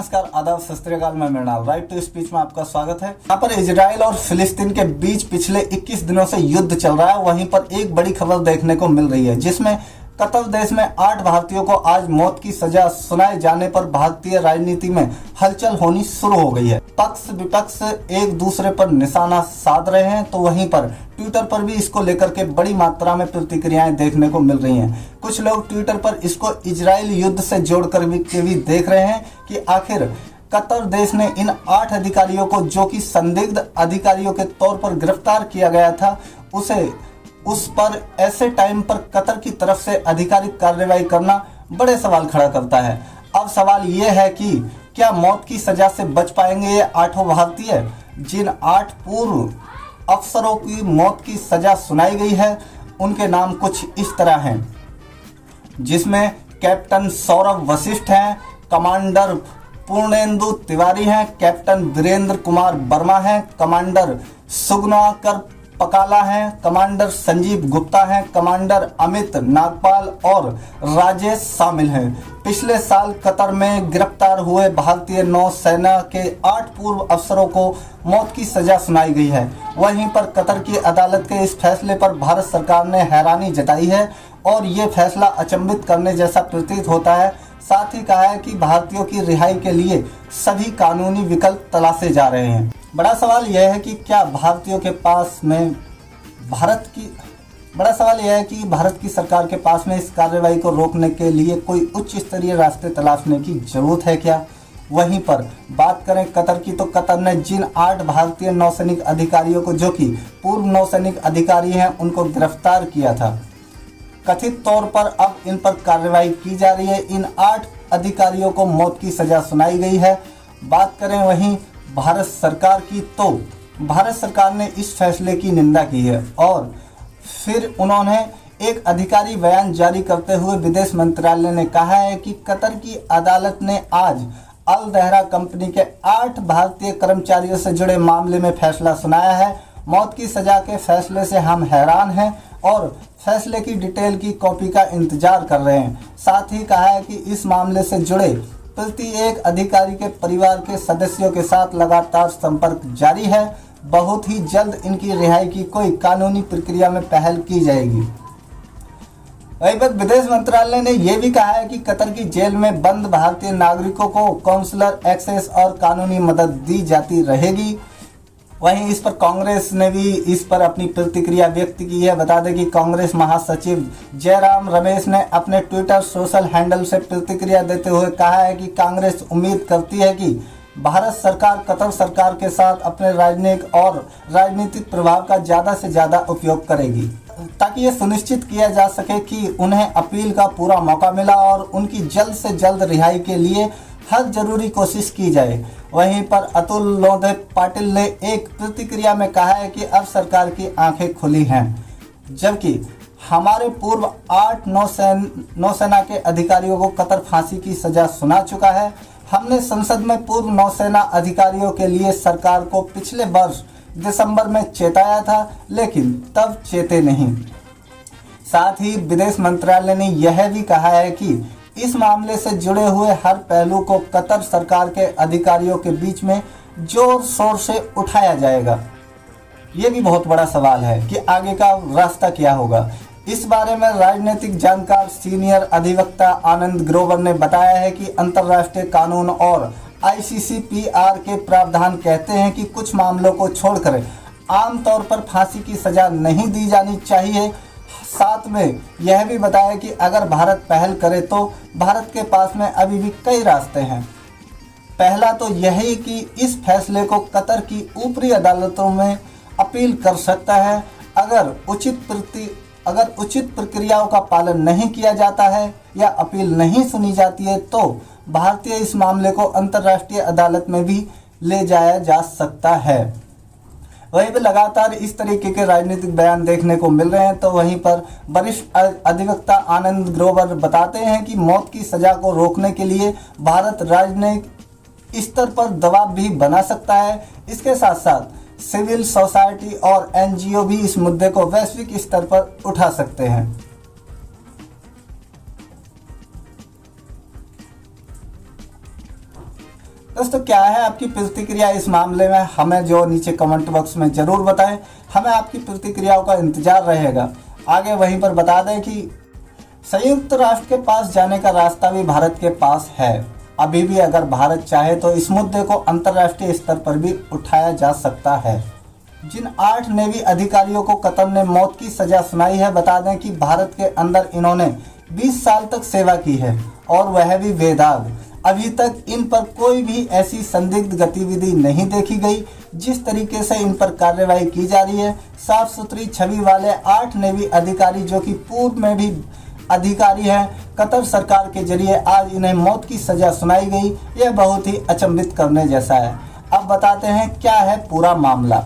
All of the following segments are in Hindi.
नमस्कार, आदाब, सत श्री अकाल। मैं मृणाल राइट टू स्पीच में आपका स्वागत है। यहाँ पर इजराइल और फिलिस्तीन के बीच पिछले 21 दिनों से युद्ध चल रहा है। वहीं पर एक बड़ी खबर देखने को मिल रही है जिसमें कतर देश में 8 भारतीयों को आज मौत की सजा सुनाए जाने पर भारतीय राजनीति में हलचल होनी शुरू हो गई है। पक्ष विपक्ष एक दूसरे पर निशाना साध रहे हैं, तो वहीं पर ट्विटर पर भी इसको लेकर के बड़ी मात्रा में प्रतिक्रियाएं देखने को मिल रही हैं। कुछ लोग ट्विटर पर इसको इजराइल युद्ध से जोड़कर भी देख रहे हैं कि आखिर कतर देश ने इन 8 अधिकारियों को, जो कि संदिग्ध अधिकारियों के तौर पर गिरफ्तार किया गया था, उस पर ऐसे टाइम पर कतर की तरफ से आधिकारिक कार्रवाई करना बड़े सवाल खड़ा करता है। अब सवाल ये है कि क्या मौत की सजा से बच पाएंगे ये 8 भारतीय, जिन 8 पूर्व अफसरों की मौत की सजा सुनाई गई है। उनके नाम कुछ इस तरह हैं, जिसमें कैप्टन सौरभ वशिष्ठ हैं, कमांडर पूर्णेंदु तिवारी हैं, कैप्टन वीरेंद्र कुमार वर्मा हैं, कमांडर सुगनाकर पकाला हैं, कमांडर संजीव गुप्ता हैं, कमांडर अमित नागपाल और राजेश शामिल हैं। पिछले साल कतर में गिरफ्तार हुए भारतीय नौसेना के 8 पूर्व अफसरों को मौत की सजा सुनाई गई है। वहीं पर कतर की अदालत के इस फैसले पर भारत सरकार ने हैरानी जताई है और ये फैसला अचंभित करने जैसा प्रतीत होता है। साथ ही कहा है कि भारतीयों की रिहाई के लिए सभी कानूनी विकल्प तलाशे जा रहे हैं। बड़ा सवाल यह है कि क्या भारतीयों के पास में भारत की सरकार के पास में इस कार्रवाई को रोकने के लिए कोई उच्च स्तरीय रास्ते तलाशने की जरूरत है क्या। वहीं पर बात करें कतर की, तो कतर ने जिन 8 भारतीय नौसैनिक अधिकारियों को, जो कि पूर्व नौसैनिक अधिकारी हैं, उनको गिरफ्तार किया था। कथित तौर पर अब इन पर कार्रवाई की जा रही है। इन 8 अधिकारियों को मौत की सजा सुनाई गई है। बात करें वहीं भारत सरकार की, तो भारत सरकार ने इस फैसले की निंदा की है और फिर उन्होंने एक अधिकारी बयान जारी करते हुए विदेश मंत्रालय ने कहा है कि कतर की अदालत ने आज अल दहरा कंपनी के 8 भारतीय कर्मचारियों से जुड़े मामले में फैसला सुनाया है। मौत की सजा के फैसले से हम हैरान हैं और फैसले की डिटेल की कॉपी का इंतजार कर रहे हैं। साथ ही कहा है कि इस मामले से जुड़े प्रत्येक अधिकारी के परिवार के सदस्यों के साथ लगातार संपर्क जारी है। बहुत ही जल्द इनकी रिहाई की कोई कानूनी प्रक्रिया में पहल की जाएगी। वहीं पर विदेश मंत्रालय ने यह भी कहा है कि कतर की जेल में बंद भारतीय नागरिकों को काउंसलर एक्सेस और कानूनी मदद दी जाती रहेगी। वहीं इस पर कांग्रेस ने भी इस पर अपनी प्रतिक्रिया व्यक्त की है। बता दें कि कांग्रेस महासचिव जयराम रमेश ने अपने ट्विटर सोशल हैंडल से प्रतिक्रिया देते हुए कहा है कि कांग्रेस उम्मीद करती है कि भारत सरकार कतर सरकार के साथ अपने राजनीतिक प्रभाव का ज़्यादा से ज़्यादा उपयोग करेगी, ताकि ये सुनिश्चित किया जा सके कि उन्हें अपील का पूरा मौका मिला और उनकी जल्द से जल्द रिहाई के लिए हर जरूरी कोशिश की जाए। वहीं पर अतुल लोधे पाटिल ने एक प्रतिक्रिया में कहा है कि अब सरकार की आंखें खुली हैं, जबकि हमारे पूर्व 8 नौसेना के अधिकारियों को कतर फांसी की सजा सुना चुका है। हमने संसद में पूर्व नौसेना अधिकारियों के लिए सरकार को पिछले वर्ष दिसंबर में चेताया था, लेकिन तब चेते नहीं। साथ ही विदेश मंत्रालय ने यह भी कहा है कि इस मामले से जुड़े हुए हर पहलू को कतर सरकार के अधिकारियों के बीच में जोर शोर से उठाया जाएगा। ये भी बहुत बड़ा सवाल है कि आगे का रास्ता क्या होगा। इस बारे में राजनीतिक जानकार सीनियर अधिवक्ता आनंद ग्रोवर ने बताया है कि अंतर्राष्ट्रीय कानून और ICCPR के प्रावधान कहते हैं कि कुछ मामलों को छोड़कर आमतौर पर फांसी की सजा नहीं दी जानी चाहिए। साथ में यह भी बताया कि अगर भारत पहल करे तो भारत के पास में अभी भी कई रास्ते हैं। पहला तो यही कि इस फैसले को कतर की ऊपरी अदालतों में अपील कर सकता है। अगर उचित प्रक्रियाओं का पालन नहीं किया जाता है या अपील नहीं सुनी जाती है, तो भारतीय इस मामले को अंतर्राष्ट्रीय अदालत में भी ले जाया जा सकता है। वहीं पर लगातार इस तरीके के राजनीतिक बयान देखने को मिल रहे हैं। तो वहीं पर वरिष्ठ अधिवक्ता आनंद ग्रोवर बताते हैं कि मौत की सजा को रोकने के लिए भारत राजनयिक स्तर पर दबाव भी बना सकता है। इसके साथ साथ सिविल सोसाइटी और NGO भी इस मुद्दे को वैश्विक स्तर पर उठा सकते हैं। दोस्तों क्या है आपकी प्रतिक्रिया इस मामले में, हमें जो नीचे कमेंट बॉक्स में जरूर बताएं। हमें आपकी प्रतिक्रियाओं का इंतजार रहेगा। आगे वहीं पर बता दें कि संयुक्त राष्ट्र के पास जाने का रास्ता भी भारत के पास है। अभी भी अगर भारत चाहे तो इस मुद्दे को अंतर्राष्ट्रीय स्तर पर भी उठाया जा सकता है। जिन 8 नेवी अधिकारियों को कतर ने मौत की सजा सुनाई है, बता दें कि भारत के अंदर इन्होंने 20 साल तक सेवा की है और वह भी बेदाग। अभी तक इन पर कोई भी ऐसी संदिग्ध गतिविधि नहीं देखी गई। जिस तरीके से इन पर कार्रवाई की जा रही है, साफ सुथरी छवि वाले 8 नेवी अधिकारी जो कि पूर्व में भी अधिकारी हैं, कतर सरकार के जरिए आज इन्हें मौत की सजा सुनाई गई। यह बहुत ही अचंभित करने जैसा है। अब बताते हैं क्या है पूरा मामला।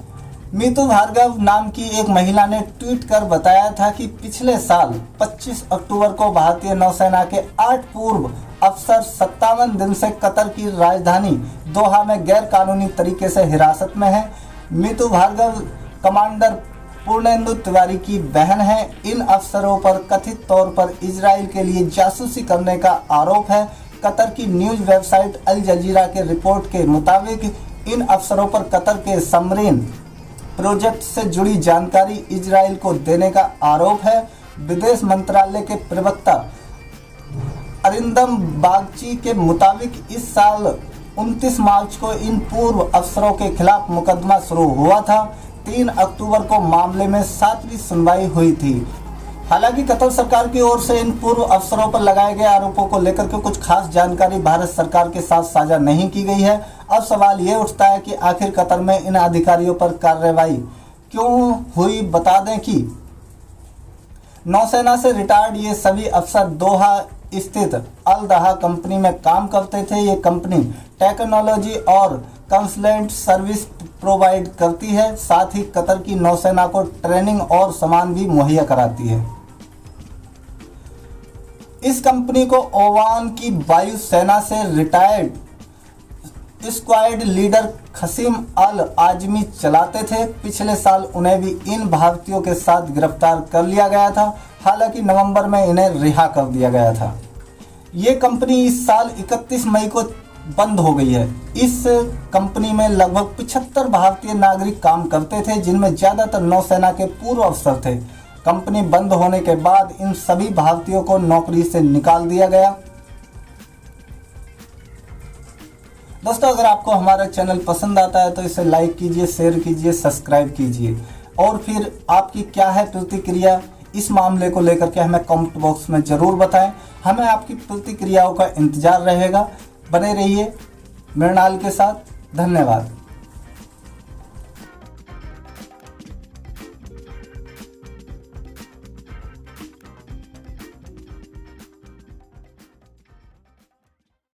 मीतू भार्गव नाम की एक महिला ने ट्वीट कर बताया था कि पिछले साल 25 अक्टूबर को भारतीय नौसेना के 8 पूर्व अफसर 57 दिन से कतर की राजधानी दोहा में गैर कानूनी तरीके से हिरासत में हैं। मीतू भार्गव कमांडर पूर्णेंदु तिवारी की बहन है। इन अफसरों पर कथित तौर पर इजराइल के लिए जासूसी करने का आरोप है। कतर की न्यूज वेबसाइट अल जजीरा के रिपोर्ट के मुताबिक इन अफसरों पर कतर के सबमरीन प्रोजेक्ट से जुड़ी जानकारी इजराइल को देने का आरोप है। विदेश मंत्रालय के प्रवक्ता अरिंदम बागची के मुताबिक इस साल 29 मार्च को इन पूर्व अफसरों के खिलाफ मुकदमा शुरू हुआ था। 3 अक्टूबर को मामले में 7वीं सुनवाई हुई थी। हालांकि कतर सरकार की ओर से इन पूर्व अफसरों पर लगाए गए आरोपों को लेकर के कुछ खास जानकारी भारत सरकार के साथ साझा नहीं की गई है। अब सवाल ये उठता है कि आखिर कतर में इन अधिकारियों पर कार्रवाई क्यों हुई। बता दें कि नौसेना से रिटायर्ड ये सभी अफसर दोहा स्थित अल दहा कंपनी में काम करते थे। ये कंपनी टेक्नोलॉजी और कंसल्टेंट सर्विस प्रोवाइड करती है, साथ ही कतर की नौसेना को ट्रेनिंग और सामान भी मुहैया कराती है। इस कंपनी को ओमान की वायुसेना से रिटायर्ड स्क्वाड लीडर खसीम अल आजमी चलाते थे। पिछले साल उन्हें भी इन भारतीयों के साथ गिरफ्तार कर लिया गया था। हालांकि नवंबर में इन्हें रिहा कर दिया गया था। ये कंपनी इस साल 31 मई को बंद हो गई है। इस कंपनी में लगभग 75 भारतीय नागरिक काम करते थे, जिनमें ज्यादातर नौसेना के पूर्व अफसर थे। कंपनी बंद होने के बाद इन सभी भारतीयों को नौकरी से निकाल दिया गया। दोस्तों अगर आपको हमारा चैनल पसंद आता है तो इसे लाइक कीजिए, शेयर कीजिए, सब्सक्राइब कीजिए। और फिर आपकी क्या है प्रतिक्रिया इस मामले को लेकर के हमें कमेंट बॉक्स में जरूर बताएं। हमें आपकी प्रतिक्रियाओं का इंतजार रहेगा। बने रहिए मृणाल के साथ। धन्यवाद।